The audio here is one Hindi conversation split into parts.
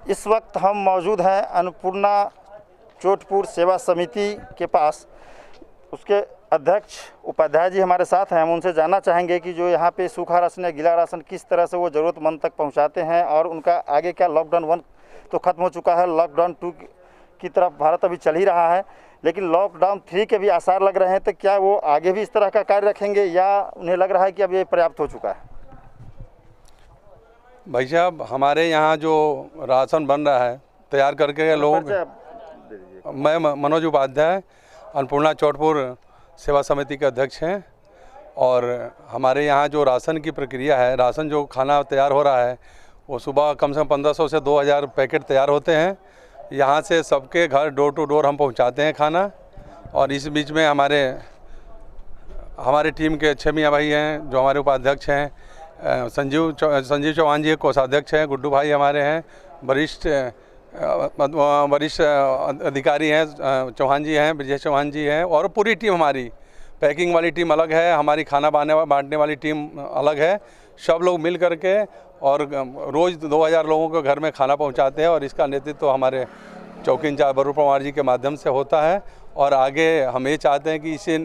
इस वक्त हम मौजूद हैं अन्नपूर्णा चोटपुर सेवा समिति के पास। उसके अध्यक्ष उपाध्याय जी हमारे साथ हैं। हम उनसे जानना चाहेंगे कि जो यहाँ पे सूखा राशन या गीला राशन किस तरह से वो ज़रूरतमंद तक पहुँचाते हैं और उनका आगे क्या। लॉकडाउन 1 तो ख़त्म हो चुका है, लॉकडाउन 2 की तरफ भारत अभी चल ही रहा है, लेकिन लॉकडाउन 3 के भी आसार लग रहे हैं। तो क्या वो आगे भी इस तरह का कार्य रखेंगे या उन्हें लग रहा है कि अब ये पर्याप्त हो चुका है? भाई साहब, हमारे यहाँ जो राशन बन रहा है तैयार करके लोग, मैं मनोज उपाध्याय अन्नपूर्णा चोटपुर सेवा समिति के अध्यक्ष हैं। और हमारे यहाँ जो राशन की प्रक्रिया है, राशन जो खाना तैयार हो रहा है वो सुबह कम से कम 1500 से 2000 पैकेट तैयार होते हैं। यहाँ से सबके घर डोर टू डोर हम पहुँचाते हैं खाना। और इस बीच में हमारे टीम के 6 मियाँ भाई हैं जो हमारे उपाध्यक्ष हैं। संजीव चौहान जी कोषाध्यक्ष हैं, गुड्डू भाई हमारे हैं, वरिष्ठ अधिकारी हैं, चौहान जी हैं, ब्रजेश चौहान जी हैं। और पूरी टीम हमारी पैकिंग वाली टीम अलग है, हमारी खाना बांटने वाली टीम अलग है। सब लोग मिल करके और रोज़ 2000 लोगों को घर में खाना पहुंचाते हैं। और इसका नेतृत्व तो हमारे चौकी इंचार्ज वरुण पवार जी के माध्यम से होता है। और आगे हम ये चाहते हैं कि इसे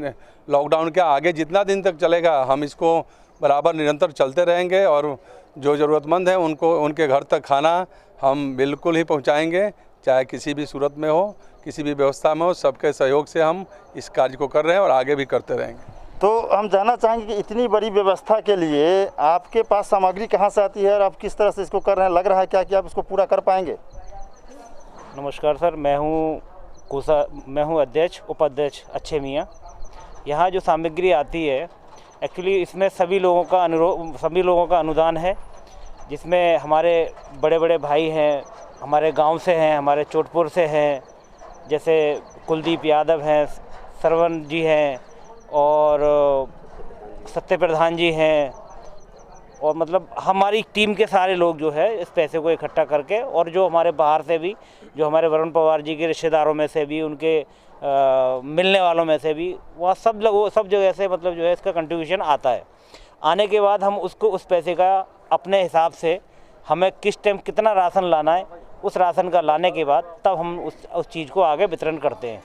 लॉकडाउन के आगे जितना दिन तक चलेगा हम इसको बराबर निरंतर चलते रहेंगे। और जो ज़रूरतमंद है उनको उनके घर तक खाना हम बिल्कुल ही पहुंचाएंगे, चाहे किसी भी सूरत में हो, किसी भी व्यवस्था में हो। सबके सहयोग से हम इस कार्य को कर रहे हैं और आगे भी करते रहेंगे। तो हम जानना चाहेंगे कि इतनी बड़ी व्यवस्था के लिए आपके पास सामग्री कहाँ से आती है और आप किस तरह से इसको कर रहे हैं? लग रहा है क्या कि आप इसको पूरा कर पाएंगे? नमस्कार सर, मैं हूँ अध्यक्ष उपाध्यक्ष अच्छे मियाँ। यहाँ जो सामग्री आती है एक्चुअली इसमें सभी लोगों का अनुदान है, जिसमें हमारे बड़े बड़े भाई हैं, हमारे गांव से हैं, हमारे चोटपुर से हैं, जैसे कुलदीप यादव हैं, सरवन जी हैं और सत्य प्रधान जी हैं। और मतलब हमारी टीम के सारे लोग जो है इस पैसे को इकट्ठा करके, और जो हमारे बाहर से भी, जो हमारे वरुण पवार जी के रिश्तेदारों में से भी, उनके मिलने वालों में से भी, वहाँ सब जगह से मतलब जो है इसका कंट्रीब्यूशन आता है। आने के बाद हम उसको उस पैसे का अपने हिसाब से हमें किस टाइम कितना राशन लाना है, उस राशन का लाने के बाद तब हम उस चीज़ को आगे वितरण करते हैं।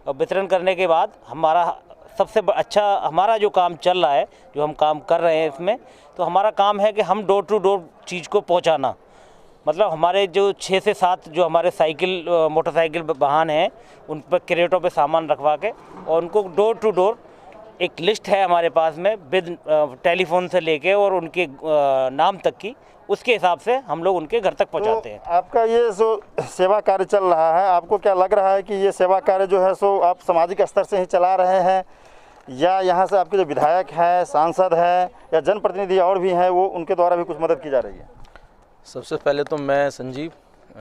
और वितरण करने के बाद हमारा सबसे अच्छा हमारा जो काम चल रहा है, जो हम काम कर रहे हैं इसमें, तो हमारा काम है कि हम डोर टू डोर चीज़ को पहुंचाना। मतलब हमारे जो 6 से 7 जो हमारे मोटरसाइकिल वाहन हैं, उन पर क्रेटों पे सामान रखवा के और उनको डोर टू डोर, एक लिस्ट है हमारे पास में विद टेलीफोन से लेके और उनके नाम तक की, उसके हिसाब से हम लोग उनके घर तक पहुंचाते हैं। आपका ये जो सेवा कार्य चल रहा है, आपको क्या लग रहा है कि ये सेवा कार्य जो है सो आप सामाजिक स्तर से ही चला रहे हैं, या यहाँ से आपके जो विधायक हैं, सांसद हैं या जनप्रतिनिधि और भी हैं, वो उनके द्वारा भी कुछ मदद की जा रही है? सबसे पहले तो मैं संजीव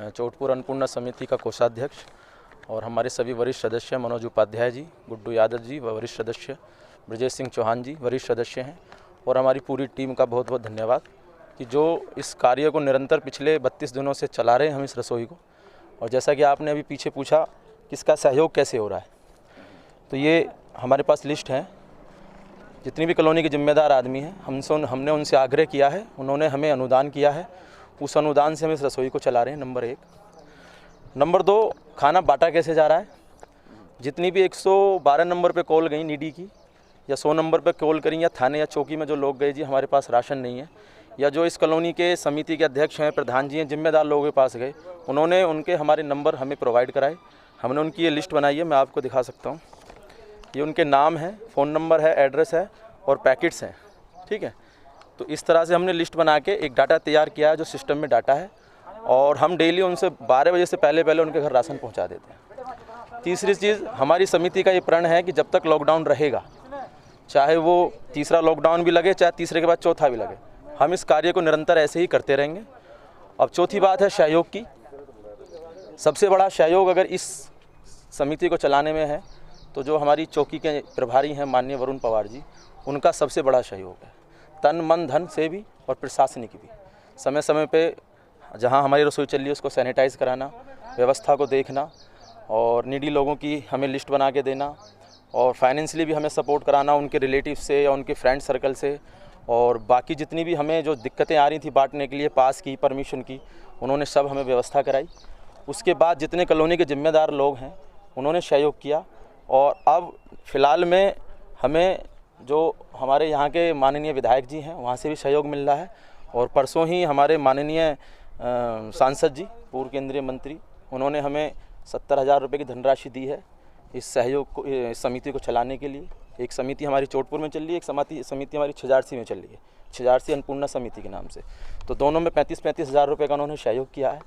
चोटपुर अन्नपूर्णा समिति का कोषाध्यक्ष, और हमारे सभी वरिष्ठ सदस्य मनोज उपाध्याय जी, गुड्डू यादव जी वरिष्ठ सदस्य, ब्रजेश सिंह चौहान जी वरिष्ठ सदस्य हैं। और हमारी पूरी टीम का बहुत बहुत धन्यवाद कि जो इस कार्य को निरंतर पिछले 32 दिनों से चला रहे हैं हम इस रसोई को। और जैसा कि आपने अभी पीछे पूछा कि इसका सहयोग कैसे हो रहा है, तो ये हमारे पास लिस्ट है। जितनी भी कॉलोनी के जिम्मेदार आदमी हैं, हमने उनसे आग्रह किया है, उन्होंने हमें अनुदान किया है, उस अनुदान से हम इस रसोई को चला रहे हैं। नंबर 1। नंबर 2, खाना बांटा कैसे जा रहा है। जितनी भी 112 नंबर पे कॉल गई नीडी की, या 100 नंबर पे कॉल करी, या थाने या चौकी में जो लोग गए जी हमारे पास राशन नहीं है, या जो इस कॉलोनी के समिति के अध्यक्ष हैं, प्रधान जी हैं, जिम्मेदार लोगों के पास गए, उन्होंने उनके हमारे नंबर हमें प्रोवाइड कराए। हमने उनकी ये लिस्ट बनाई है, मैं आपको दिखा सकता हूँ। ये उनके नाम है, फ़ोन नंबर है, एड्रेस है और पैकेट्स हैं, ठीक है। तो इस तरह से हमने लिस्ट बना के एक डाटा तैयार किया है जो सिस्टम में डाटा है, और हम डेली उनसे 12 बजे से पहले उनके घर राशन पहुंचा देते हैं। तीसरी चीज़, हमारी समिति का ये प्रण है कि जब तक लॉकडाउन रहेगा, चाहे वो तीसरा लॉकडाउन भी लगे, चाहे तीसरे के बाद चौथा भी लगे, हम इस कार्य को निरंतर ऐसे ही करते रहेंगे। अब चौथी बात है सहयोग की। सबसे बड़ा सहयोग अगर इस समिति को चलाने में है तो जो हमारी चौकी के प्रभारी हैं माननीय वरुण पवार जी, उनका सबसे बड़ा सहयोग है, तन मन धन से भी और प्रशासनिक भी। समय समय पे जहां हमारी रसोई चल रही है उसको सैनिटाइज कराना, व्यवस्था को देखना, और नीडी लोगों की हमें लिस्ट बना के देना, और फाइनेंशियली भी हमें सपोर्ट कराना उनके रिलेटिव से या उनके फ्रेंड सर्कल से। और बाकी जितनी भी हमें जो दिक्कतें आ रही थी बांटने के लिए, पास की, परमिशन की, उन्होंने सब हमें व्यवस्था कराई। उसके बाद जितने कॉलोनी के जिम्मेदार लोग हैं उन्होंने सहयोग किया और अब फ़िलहाल में हमें जो हमारे यहाँ के माननीय विधायक जी हैं वहाँ से भी सहयोग मिल रहा है। और परसों ही हमारे माननीय सांसद जी, पूर्व केंद्रीय मंत्री, उन्होंने हमें 70,000 रुपये की धनराशि दी है इस सहयोग को, इस समिति को चलाने के लिए। एक समिति हमारी चोटपुर में चल रही है, एक समिति हमारी छिजारसी में चल रही है, छिजारसी अन्नपूर्णा समिति के नाम से। तो दोनों में 35-35 हज़ार रुपये का उन्होंने सहयोग किया है।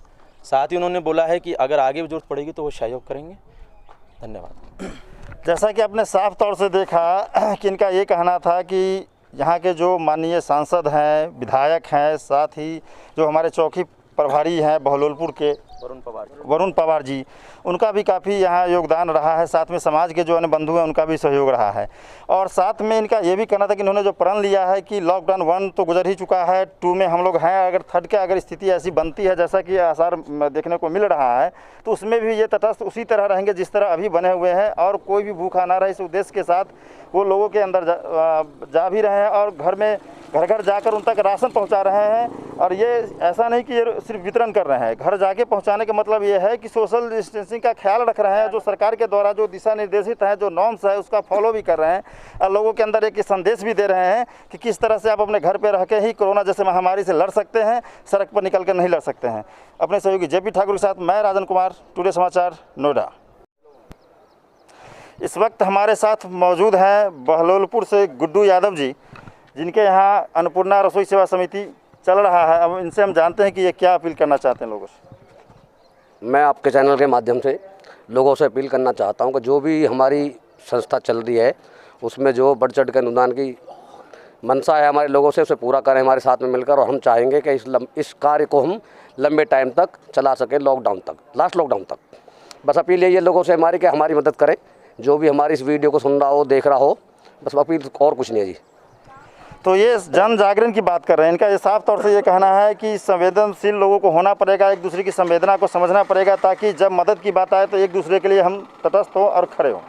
साथ ही उन्होंने बोला है कि अगर आगे भी जरूरत पड़ेगी तो वो सहयोग करेंगे। धन्यवाद। जैसा कि आपने साफ तौर से देखा कि इनका ये कहना था कि यहाँ के जो माननीय सांसद हैं, विधायक हैं, साथ ही जो हमारे चौकी प्रभारी हैं बहलोलपुर के वरुण पवार जी, उनका भी काफ़ी यहाँ योगदान रहा है। साथ में समाज के जो अन्य बंधु हैं उनका भी सहयोग रहा है। और साथ में इनका ये भी कहना था कि इन्होंने जो प्रण लिया है कि लॉकडाउन 1 तो गुजर ही चुका है, 2 में हम लोग हैं, अगर 3rd के अगर स्थिति ऐसी बनती है जैसा कि आसार देखने को मिल रहा है, तो उसमें भी ये तटस्थ उसी तरह रहेंगे जिस तरह अभी बने हुए हैं और कोई भी भूखा ना रहे, इस उद्देश्य के साथ वो लोगों के अंदर जा भी रहे हैं और घर घर जाकर उन तक राशन पहुंचा रहे हैं। और ये ऐसा नहीं कि ये सिर्फ वितरण कर रहे हैं, घर जाके पहुंचाने का मतलब ये है कि सोशल डिस्टेंसिंग का ख्याल रख रहे हैं, जो सरकार के द्वारा जो दिशा निर्देशित है, जो नॉर्म्स है, उसका फॉलो भी कर रहे हैं और लोगों के अंदर एक संदेश भी दे रहे हैं कि किस तरह से आप अपने घर पे रह के ही कोरोना जैसे महामारी से लड़ सकते हैं, सड़क पर निकल कर नहीं लड़ सकते हैं। अपने सहयोगी JP ठाकुर के साथ मैं राजन कुमार, टुडे समाचार, नोएडा। इस वक्त हमारे साथ मौजूद हैं बहलोलपुर से गुड्डू यादव जी, जिनके यहाँ अन्नपूर्णा रसोई सेवा समिति चल रहा है। अब इनसे हम जानते हैं कि ये क्या अपील करना चाहते हैं लोगों से। मैं आपके चैनल के माध्यम से लोगों से अपील करना चाहता हूं कि जो भी हमारी संस्था चल रही है उसमें जो बढ़ चढ़ के अनुदान की मंशा है हमारे लोगों से, उसे पूरा करें हमारे साथ में मिलकर। और हम चाहेंगे कि इस कार्य को हम लंबे टाइम तक चला सकें, लॉकडाउन तक, लास्ट लॉकडाउन तक। बस अपील यही है लोगों से हमारी कि हमारी मदद करें, जो भी हमारी इस वीडियो को सुन रहा हो, देख रहा हो, बस अपील और कुछ नहीं है जी। तो ये जन जागरण की बात कर रहे हैं। इनका ये साफ तौर से ये कहना है कि संवेदनशील लोगों को होना पड़ेगा, एक दूसरे की संवेदना को समझना पड़ेगा, ताकि जब मदद की बात आए तो एक दूसरे के लिए हम तटस्थ हों और खड़े हों।